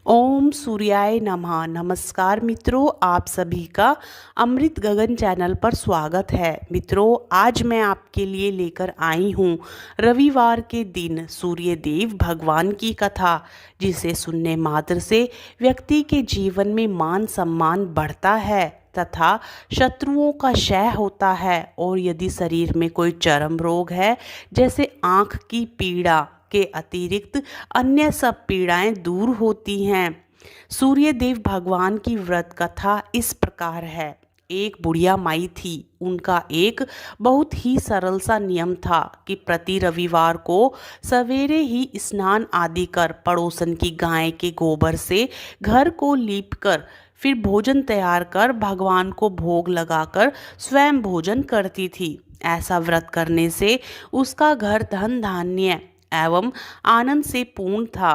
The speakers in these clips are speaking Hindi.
ओम सूर्याय नमः। नमस्कार मित्रों, आप सभी का अमृत गगन चैनल पर स्वागत है। मित्रों, आज मैं आपके लिए लेकर आई हूँ रविवार के दिन सूर्य देव भगवान की कथा, जिसे सुनने मात्र से व्यक्ति के जीवन में मान सम्मान बढ़ता है तथा शत्रुओं का क्षय होता है। और यदि शरीर में कोई चर्म रोग है, जैसे आँख की पीड़ा के अतिरिक्त अन्य सब पीड़ाएं दूर होती हैं। सूर्य देव भगवान की व्रत कथा इस प्रकार है। एक बुढ़िया माई थी। उनका एक बहुत ही सरल सा नियम था कि प्रति रविवार को सवेरे ही स्नान आदि कर पड़ोसन की गाय के गोबर से घर को लीपकर फिर भोजन तैयार कर भगवान को भोग लगाकर स्वयं भोजन करती थी। ऐसा व्रत करने से उसका घर धन धान्य एवं आनंद से पूर्ण था।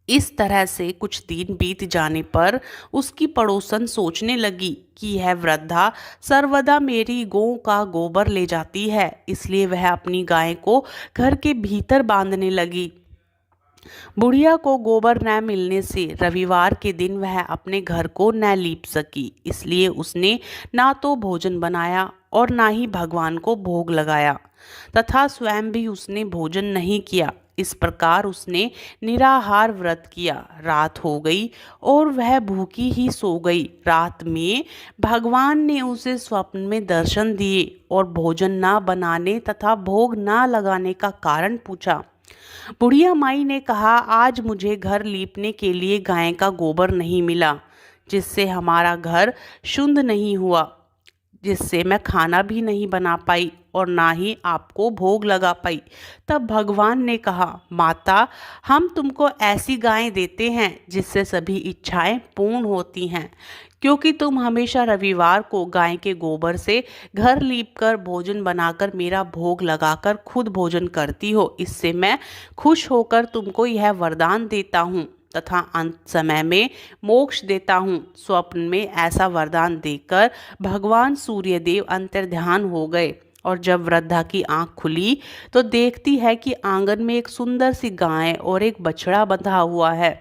इस तरह से कुछ दिन बीत जाने पर उसकी पड़ोसन सोचने लगी कि यह वृद्धा सर्वदा मेरी गौ का गोबर ले जाती है, इसलिए वह अपनी गाय को घर के भीतर बांधने लगी। बुढ़िया को गोबर न मिलने से रविवार के दिन वह अपने घर को न लीप सकी, इसलिए उसने ना तो भोजन बनाया और ना ही भगवान को भोग लगाया तथा स्वयं भी उसने भोजन नहीं किया। इस प्रकार उसने निराहार व्रत किया। रात हो गई और वह भूखी ही सो गई। रात में भगवान ने उसे स्वप्न में दर्शन दिए और भोजन ना बनाने तथा भोग ना लगाने का कारण पूछा। बुढ़िया माई ने कहा, आज मुझे घर लीपने के लिए गाय का गोबर नहीं मिला, जिससे हमारा घर शुद्ध नहीं हुआ, जिससे मैं खाना भी नहीं बना पाई और ना ही आपको भोग लगा पाई। तब भगवान ने कहा, माता, हम तुमको ऐसी गाय देते हैं जिससे सभी इच्छाएं पूर्ण होती हैं। क्योंकि तुम हमेशा रविवार को गाय के गोबर से घर लीपकर भोजन बनाकर मेरा भोग लगाकर खुद भोजन करती हो, इससे मैं खुश होकर तुमको यह वरदान देता हूँ तथा अंत समय में मोक्ष देता हूँ। स्वप्न में ऐसा वरदान देकर भगवान सूर्यदेव अंतर्ध्यान हो गए और जब वृद्धा की आंख खुली तो देखती है कि आंगन में एक सुंदर सी गाय और एक बछड़ा बंधा हुआ है।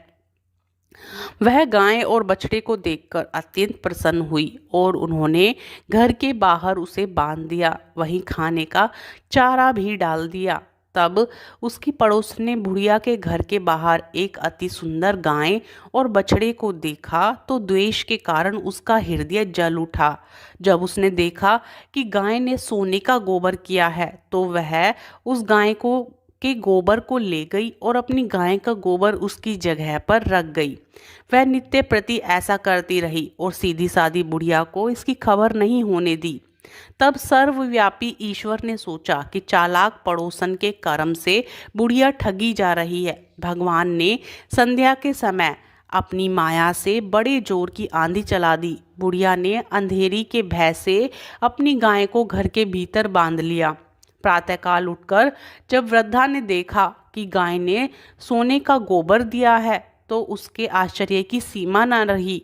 वह गाय और बछड़े को देखकर अत्यंत प्रसन्न हुई और उन्होंने घर के बाहर उसे बांध दिया, वहीं खाने का चारा भी डाल दिया। तब उसकी पड़ोसन ने बुढ़िया के घर के बाहर एक अति सुंदर गाय और बछड़े को देखा तो द्वेष के कारण उसका हृदय जल उठा। जब उसने देखा कि गाय ने सोने का गोबर किया है तो वह उस गाय को के गोबर को ले गई और अपनी गाय का गोबर उसकी जगह पर रख गई। वह नित्य प्रति ऐसा करती रही और सीधी सादी बुढ़िया को इसकी खबर नहीं होने दी। तब सर्वव्यापी ईश्वर ने सोचा कि चालाक पड़ोसन के कर्म से बुढ़िया ठगी जा रही है। भगवान ने संध्या के समय अपनी माया से बड़े जोर की आंधी चला दी। बुढ़िया ने अंधेरी के भय से अपनी गाय को घर के भीतर बांध लिया। प्रातःकाल उठकर जब वृद्धा ने देखा कि गाय ने सोने का गोबर दिया है तो उसके आश्चर्य की सीमा न रही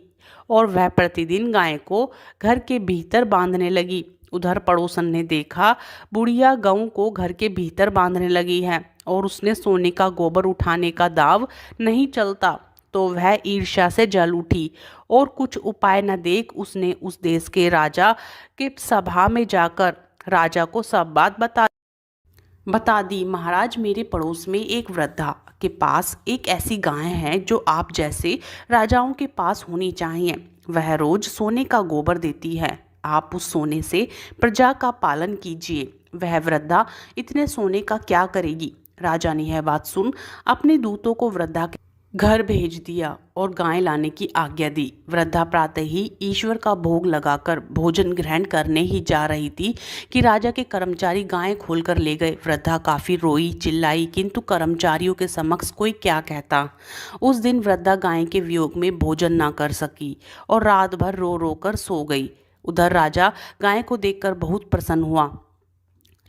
और वह प्रतिदिन गाय को घर के भीतर बांधने लगी। उधर पड़ोसन ने देखा बुढ़िया गऊ को घर के भीतर बांधने लगी है और उसने सोने का गोबर उठाने का दाव नहीं चलता, तो वह ईर्ष्या से जल उठी और कुछ उपाय न देख उसने उस देश के राजा के सभा में जाकर राजा को सब बात बता दी। महाराज, मेरे पड़ोस में एक वृद्धा के पास एक ऐसी गाय है जो आप जैसे राजाओं के पास होनी चाहिए। वह रोज सोने का गोबर देती है। आप उस सोने से प्रजा का पालन कीजिए। वह वृद्धा इतने सोने का क्या करेगी? राजा ने यह बात सुन अपने दूतों को वृद्धा के घर भेज दिया और गाय लाने की आज्ञा दी। वृद्धा प्रातः ही ईश्वर का भोग लगाकर भोजन ग्रहण करने ही जा रही थी कि राजा के कर्मचारी गाय खोलकर ले गए। वृद्धा काफी रोई चिल्लाई, किंतु कर्मचारियों के समक्ष कोई क्या कहता। उस दिन वृद्धा गाय के वियोग में भोजन ना कर सकी और रात भर रो रो कर सो गई। उधर राजा गाय को देखकर बहुत प्रसन्न हुआ,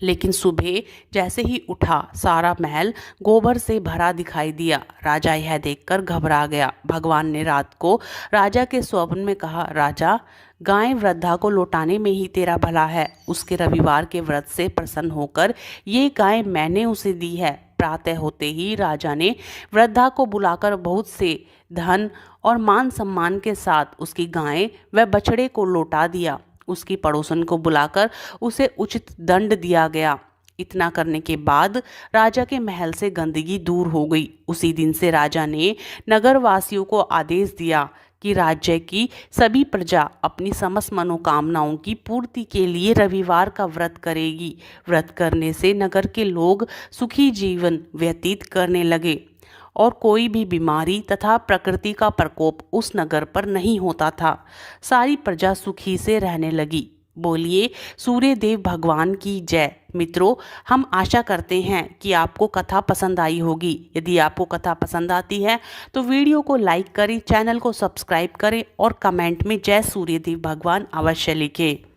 लेकिन सुबह जैसे ही उठा सारा महल गोबर से भरा दिखाई दिया। राजा यह देखकर घबरा गया। भगवान ने रात को राजा के स्वप्न में कहा, राजा, गाय वृद्धा को लौटाने में ही तेरा भला है। उसके रविवार के व्रत से प्रसन्न होकर ये गाय मैंने उसे दी है। प्रातः होते ही राजा ने वृद्धा को बुलाकर बहुत से धन और मान सम्मान के साथ उसकी गाय व बछड़े को लौटा दिया। उसकी पड़ोसन को बुलाकर उसे उचित दंड दिया गया। इतना करने के बाद राजा के महल से गंदगी दूर हो गई। उसी दिन से राजा ने नगरवासियों को आदेश दिया कि राज्य की सभी प्रजा अपनी समस्त मनोकामनाओं की पूर्ति के लिए रविवार का व्रत करेगी। व्रत करने से नगर के लोग सुखी जीवन व्यतीत करने लगे और कोई भी बीमारी तथा प्रकृति का प्रकोप उस नगर पर नहीं होता था। सारी प्रजा सुखी से रहने लगी। बोलिए सूर्य देव भगवान की जय। मित्रों, हम आशा करते हैं कि आपको कथा पसंद आई होगी। यदि आपको कथा पसंद आती है तो वीडियो को लाइक करें, चैनल को सब्सक्राइब करें और कमेंट में जय सूर्य देव भगवान अवश्य लिखें।